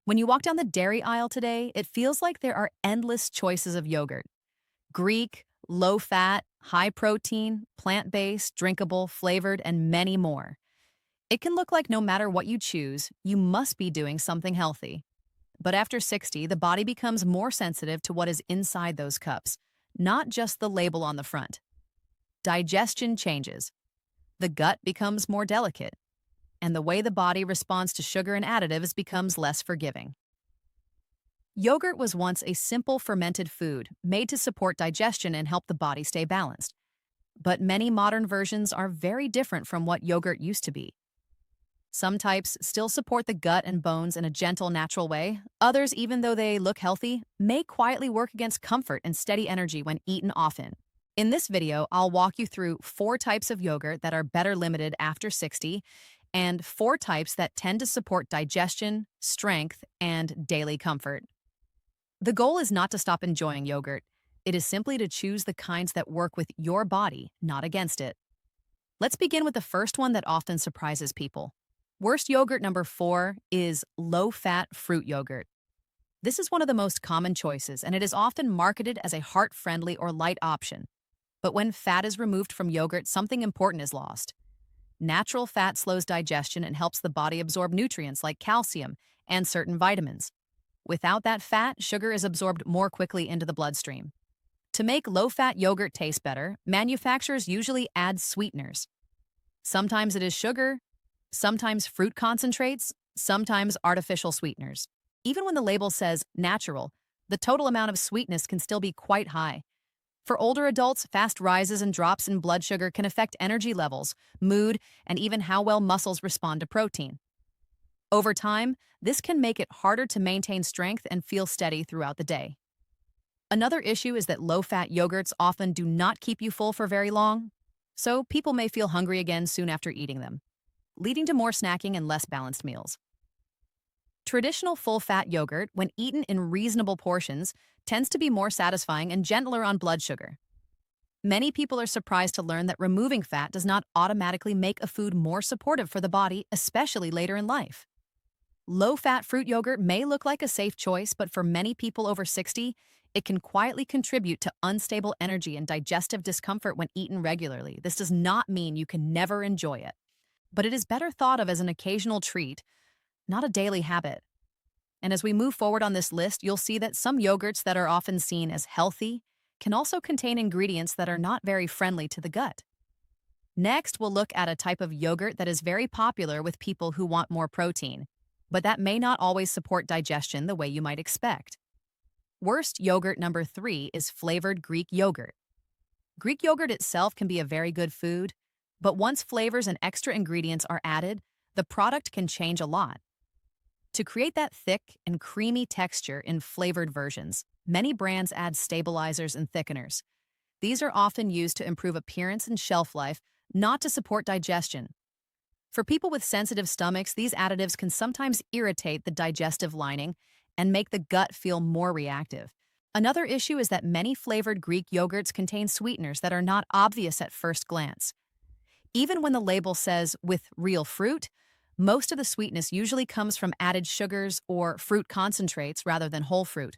When you walk down the dairy aisle today, it feels like there are endless choices of yogurt. Greek, low fat, high protein, plant based, drinkable, flavored, and many more. It can look like no matter what you choose, you must be doing something healthy. But after 60, the body becomes more sensitive to what is inside those cups, not just the label on the front. Digestion changes. The gut becomes more delicate, and the way the body responds to sugar and additives becomes less forgiving. Yogurt was once a simple fermented food made to support digestion and help the body stay balanced. But many modern versions are very different from what yogurt used to be. Some types still support the gut and bones in a gentle, natural way. Others, even though they look healthy, may quietly work against comfort and steady energy when eaten often. In this video, I'll walk you through 4 types of yogurt that are better limited after 60, and 4 types that tend to support digestion, strength, and daily comfort. The goal is not to stop enjoying yogurt. It is simply to choose the kinds that work with your body, not against it. Let's begin with the first one that often surprises people. Worst yogurt number 4 is low-fat fruit yogurt. This is one of the most common choices, and it is often marketed as a heart-friendly or light option. But when fat is removed from yogurt, something important is lost. Natural fat slows digestion and helps the body absorb nutrients like calcium and certain vitamins. Without that fat, sugar is absorbed more quickly into the bloodstream. To make low-fat yogurt taste better, manufacturers usually add sweeteners. Sometimes it is sugar, sometimes fruit concentrates, sometimes artificial sweeteners. Even when the label says natural, the total amount of sweetness can still be quite high. For older adults, fast rises and drops in blood sugar can affect energy levels, mood, and even how well muscles respond to protein. Over time, this can make it harder to maintain strength and feel steady throughout the day. Another issue is that low-fat yogurts often do not keep you full for very long, so people may feel hungry again soon after eating them, leading to more snacking and less balanced meals. Traditional full-fat yogurt, when eaten in reasonable portions, tends to be more satisfying and gentler on blood sugar. Many people are surprised to learn that removing fat does not automatically make a food more supportive for the body, especially later in life. Low-fat fruit yogurt may look like a safe choice, but for many people over 60, it can quietly contribute to unstable energy and digestive discomfort when eaten regularly. This does not mean you can never enjoy it, but it is better thought of as an occasional treat, not a daily habit. And as we move forward on this list, you'll see that some yogurts that are often seen as healthy can also contain ingredients that are not very friendly to the gut. Next, we'll look at a type of yogurt that is very popular with people who want more protein, but that may not always support digestion the way you might expect. Worst yogurt number 3 is flavored Greek yogurt. Greek yogurt itself can be a very good food, but once flavors and extra ingredients are added, the product can change a lot. To create that thick and creamy texture in flavored versions, many brands add stabilizers and thickeners. These are often used to improve appearance and shelf life, not to support digestion. For people with sensitive stomachs, these additives can sometimes irritate the digestive lining and make the gut feel more reactive. Another issue is that many flavored Greek yogurts contain sweeteners that are not obvious at first glance. Even when the label says with real fruit, most of the sweetness usually comes from added sugars or fruit concentrates rather than whole fruit.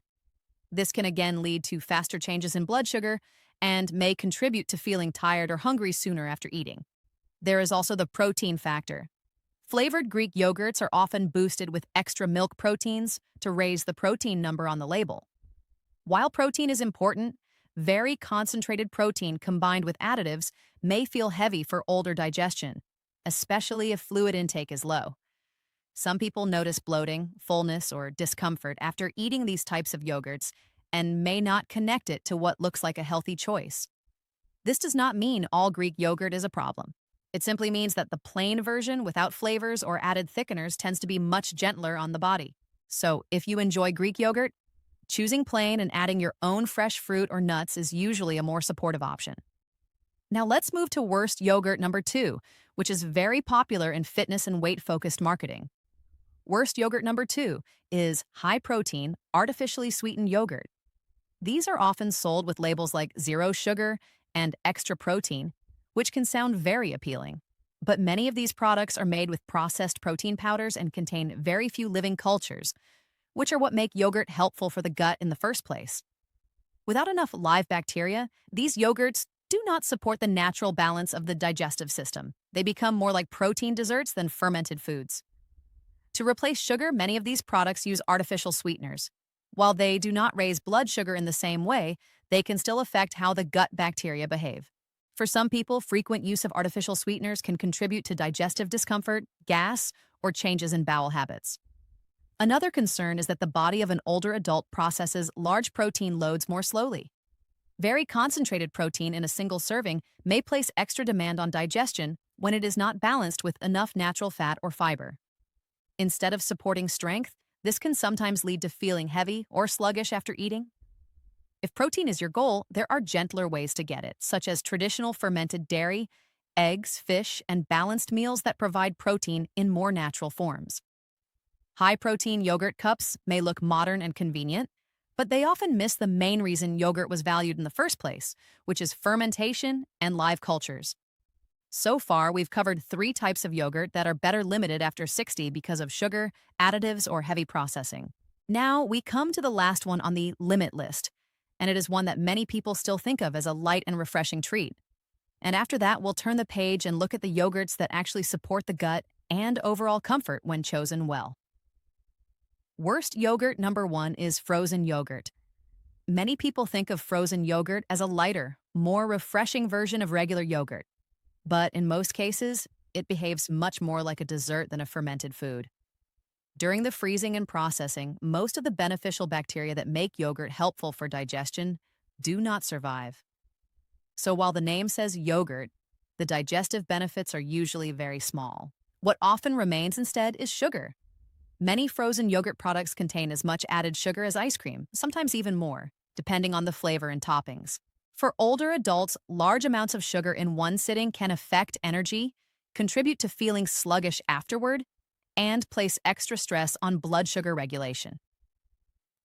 This can again lead to faster changes in blood sugar and may contribute to feeling tired or hungry sooner after eating. There is also the protein factor. Flavored Greek yogurts are often boosted with extra milk proteins to raise the protein number on the label. While protein is important, very concentrated protein combined with additives may feel heavy for older digestion, especially if fluid intake is low. Some people notice bloating, fullness, or discomfort after eating these types of yogurts and may not connect it to what looks like a healthy choice. This does not mean all Greek yogurt is a problem. It simply means that the plain version without flavors or added thickeners tends to be much gentler on the body. So if you enjoy Greek yogurt, choosing plain and adding your own fresh fruit or nuts is usually a more supportive option. Now let's move to worst yogurt number 2, which is very popular in fitness and weight-focused marketing. Worst yogurt number 2 is high-protein, artificially sweetened yogurt. These are often sold with labels like zero sugar and extra protein, which can sound very appealing. But many of these products are made with processed protein powders and contain very few living cultures, which are what make yogurt helpful for the gut in the first place. Without enough live bacteria, these yogurts do not support the natural balance of the digestive system. They become more like protein desserts than fermented foods. To replace sugar, many of these products use artificial sweeteners. While they do not raise blood sugar in the same way, they can still affect how the gut bacteria behave. For some people, frequent use of artificial sweeteners can contribute to digestive discomfort, gas, or changes in bowel habits. Another concern is that the body of an older adult processes large protein loads more slowly. Very concentrated protein in a single serving may place extra demand on digestion when it is not balanced with enough natural fat or fiber. Instead of supporting strength, this can sometimes lead to feeling heavy or sluggish after eating. If protein is your goal, there are gentler ways to get it, such as traditional fermented dairy, eggs, fish, and balanced meals that provide protein in more natural forms. High-protein yogurt cups may look modern and convenient, but they often miss the main reason yogurt was valued in the first place, which is fermentation and live cultures. So far, we've covered 3 types of yogurt that are better limited after 60 because of sugar, additives, or heavy processing. Now, we come to the last one on the limit list, and it is one that many people still think of as a light and refreshing treat. And after that, we'll turn the page and look at the yogurts that actually support the gut and overall comfort when chosen well. Worst yogurt number 1 is frozen yogurt. Many people think of frozen yogurt as a lighter, more refreshing version of regular yogurt. But in most cases, it behaves much more like a dessert than a fermented food. During the freezing and processing, most of the beneficial bacteria that make yogurt helpful for digestion do not survive. So while the name says yogurt, the digestive benefits are usually very small. What often remains instead is sugar. Many frozen yogurt products contain as much added sugar as ice cream, sometimes even more, depending on the flavor and toppings. For older adults, large amounts of sugar in one sitting can affect energy, contribute to feeling sluggish afterward, and place extra stress on blood sugar regulation.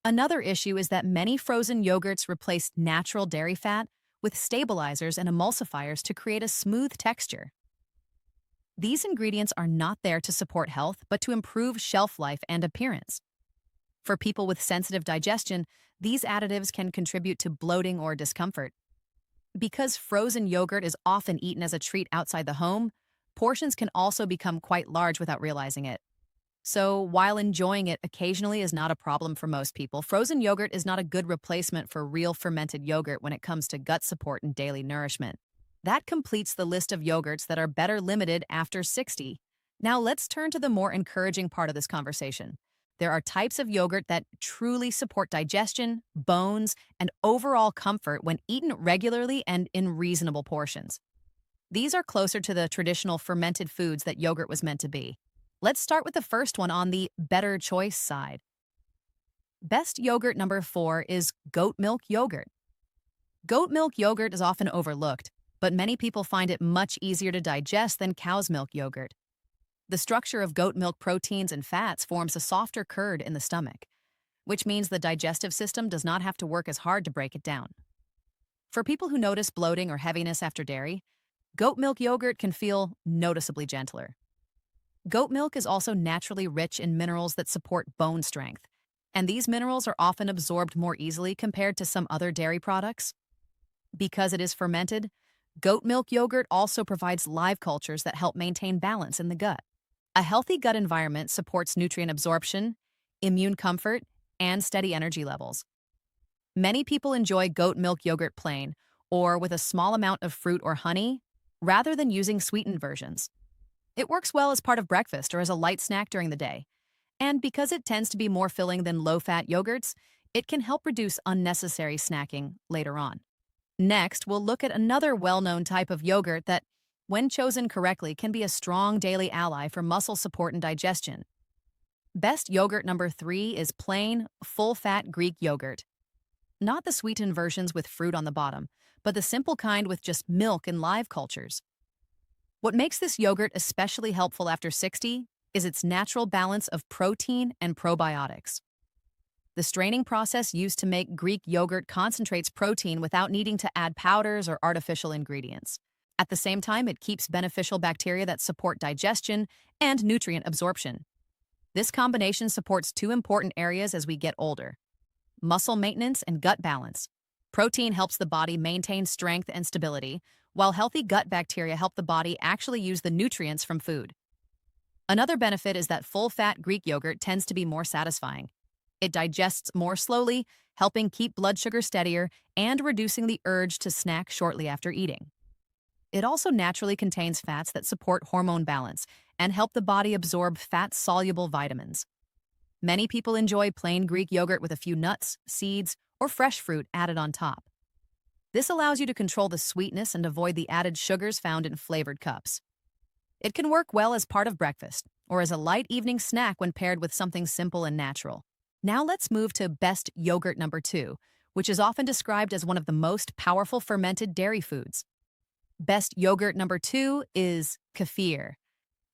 Another issue is that many frozen yogurts replace natural dairy fat with stabilizers and emulsifiers to create a smooth texture. These ingredients are not there to support health, but to improve shelf life and appearance. For people with sensitive digestion, these additives can contribute to bloating or discomfort. Because frozen yogurt is often eaten as a treat outside the home, portions can also become quite large without realizing it. So, while enjoying it occasionally is not a problem for most people, frozen yogurt is not a good replacement for real fermented yogurt when it comes to gut support and daily nourishment. That completes the list of yogurts that are better limited after 60. Now let's turn to the more encouraging part of this conversation. There are types of yogurt that truly support digestion, bones, and overall comfort when eaten regularly and in reasonable portions. These are closer to the traditional fermented foods that yogurt was meant to be. Let's start with the first one on the better choice side. Best yogurt number 4 is goat milk yogurt. Goat milk yogurt is often overlooked, but many people find it much easier to digest than cow's milk yogurt. The structure of goat milk proteins and fats forms a softer curd in the stomach, which means the digestive system does not have to work as hard to break it down. For people who notice bloating or heaviness after dairy, goat milk yogurt can feel noticeably gentler. Goat milk is also naturally rich in minerals that support bone strength, and these minerals are often absorbed more easily compared to some other dairy products. Because it is fermented, goat milk yogurt also provides live cultures that help maintain balance in the gut. A healthy gut environment supports nutrient absorption, immune comfort, and steady energy levels. Many people enjoy goat milk yogurt plain or with a small amount of fruit or honey rather than using sweetened versions. It works well as part of breakfast or as a light snack during the day. And because it tends to be more filling than low-fat yogurts, it can help reduce unnecessary snacking later on. Next, we'll look at another well-known type of yogurt that, when chosen correctly, can be a strong daily ally for muscle support and digestion. Best yogurt number 3 is plain, full-fat Greek yogurt. Not the sweetened versions with fruit on the bottom, but the simple kind with just milk and live cultures. What makes this yogurt especially helpful after 60 is its natural balance of protein and probiotics. The straining process used to make Greek yogurt concentrates protein without needing to add powders or artificial ingredients. At the same time, it keeps beneficial bacteria that support digestion and nutrient absorption. This combination supports two important areas as we get older: muscle maintenance and gut balance. Protein helps the body maintain strength and stability, while healthy gut bacteria help the body actually use the nutrients from food. Another benefit is that full-fat Greek yogurt tends to be more satisfying. It digests more slowly, helping keep blood sugar steadier and reducing the urge to snack shortly after eating. It also naturally contains fats that support hormone balance and help the body absorb fat-soluble vitamins. Many people enjoy plain Greek yogurt with a few nuts, seeds, or fresh fruit added on top. This allows you to control the sweetness and avoid the added sugars found in flavored cups. It can work well as part of breakfast or as a light evening snack when paired with something simple and natural. Now let's move to best yogurt number 2, which is often described as one of the most powerful fermented dairy foods. Best yogurt number 2 is kefir.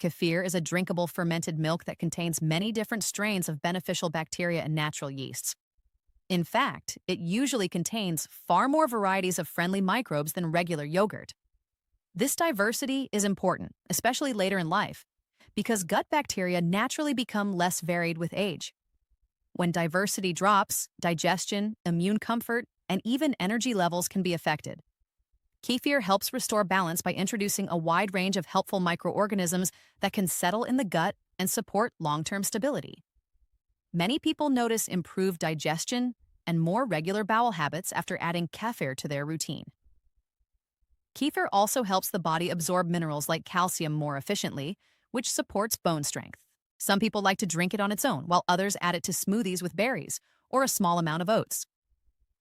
Kefir is a drinkable fermented milk that contains many different strains of beneficial bacteria and natural yeasts. In fact, it usually contains far more varieties of friendly microbes than regular yogurt. This diversity is important, especially later in life, because gut bacteria naturally become less varied with age. When diversity drops, digestion, immune comfort, and even energy levels can be affected. Kefir helps restore balance by introducing a wide range of helpful microorganisms that can settle in the gut and support long-term stability. Many people notice improved digestion and more regular bowel habits after adding kefir to their routine. Kefir also helps the body absorb minerals like calcium more efficiently, which supports bone strength. Some people like to drink it on its own, while others add it to smoothies with berries or a small amount of oats.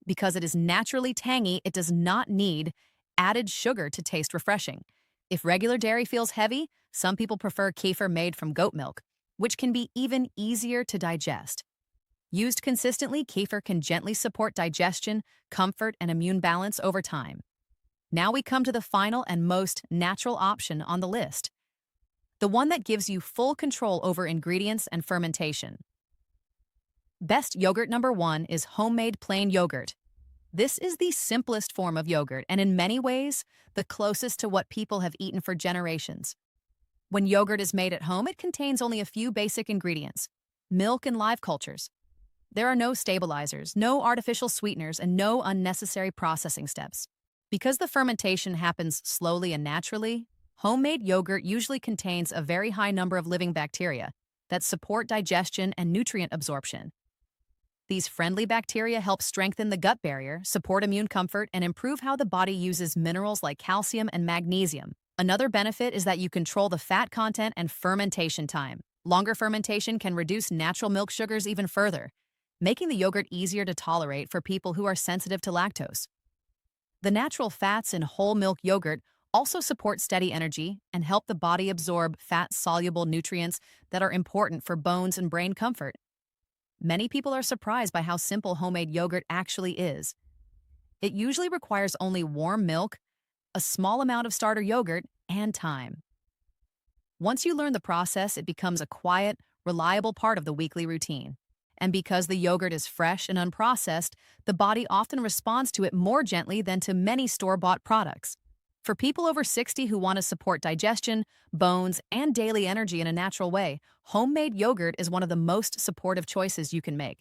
Because it is naturally tangy, it does not need added sugar to taste refreshing. If regular dairy feels heavy, some people prefer kefir made from goat milk, which can be even easier to digest. Used consistently, kefir can gently support digestion, comfort, and immune balance over time. Now we come to the final and most natural option on the list, the one that gives you full control over ingredients and fermentation. Best yogurt number 1 is homemade plain yogurt. This is the simplest form of yogurt and in many ways, the closest to what people have eaten for generations. When yogurt is made at home, it contains only a few basic ingredients: milk and live cultures. There are no stabilizers, no artificial sweeteners, and no unnecessary processing steps. Because the fermentation happens slowly and naturally, homemade yogurt usually contains a very high number of living bacteria that support digestion and nutrient absorption. These friendly bacteria help strengthen the gut barrier, support immune comfort, and improve how the body uses minerals like calcium and magnesium. Another benefit is that you control the fat content and fermentation time. Longer fermentation can reduce natural milk sugars even further, making the yogurt easier to tolerate for people who are sensitive to lactose. The natural fats in whole milk yogurt also support steady energy and help the body absorb fat-soluble nutrients that are important for bones and brain comfort. Many people are surprised by how simple homemade yogurt actually is. It usually requires only warm milk, a small amount of starter yogurt, and time. Once you learn the process, it becomes a quiet, reliable part of the weekly routine. And because the yogurt is fresh and unprocessed, the body often responds to it more gently than to many store-bought products. For people over 60 who want to support digestion, bones, and daily energy in a natural way, homemade yogurt is one of the most supportive choices you can make.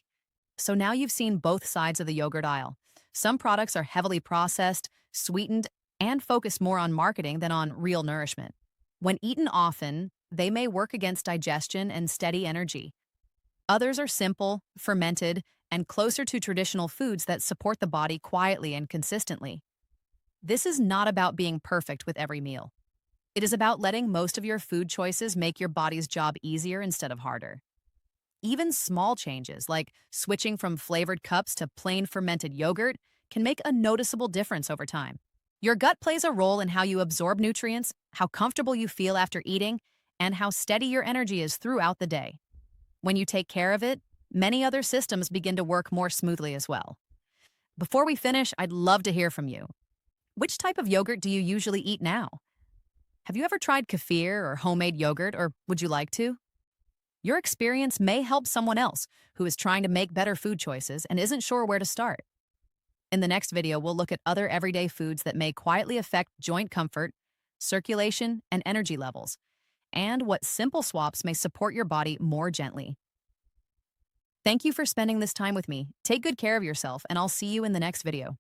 So now you've seen both sides of the yogurt aisle. Some products are heavily processed, sweetened, and focus more on marketing than on real nourishment. When eaten often, they may work against digestion and steady energy. Others are simple, fermented, and closer to traditional foods that support the body quietly and consistently. This is not about being perfect with every meal. It is about letting most of your food choices make your body's job easier instead of harder. Even small changes, like switching from flavored cups to plain fermented yogurt, can make a noticeable difference over time. Your gut plays a role in how you absorb nutrients, how comfortable you feel after eating, and how steady your energy is throughout the day. When you take care of it, many other systems begin to work more smoothly as well. Before we finish, I'd love to hear from you. Which type of yogurt do you usually eat now? Have you ever tried kefir or homemade yogurt, or would you like to? Your experience may help someone else who is trying to make better food choices and isn't sure where to start. In the next video, we'll look at other everyday foods that may quietly affect joint comfort, circulation, and energy levels, and what simple swaps may support your body more gently. Thank you for spending this time with me. Take good care of yourself, and I'll see you in the next video.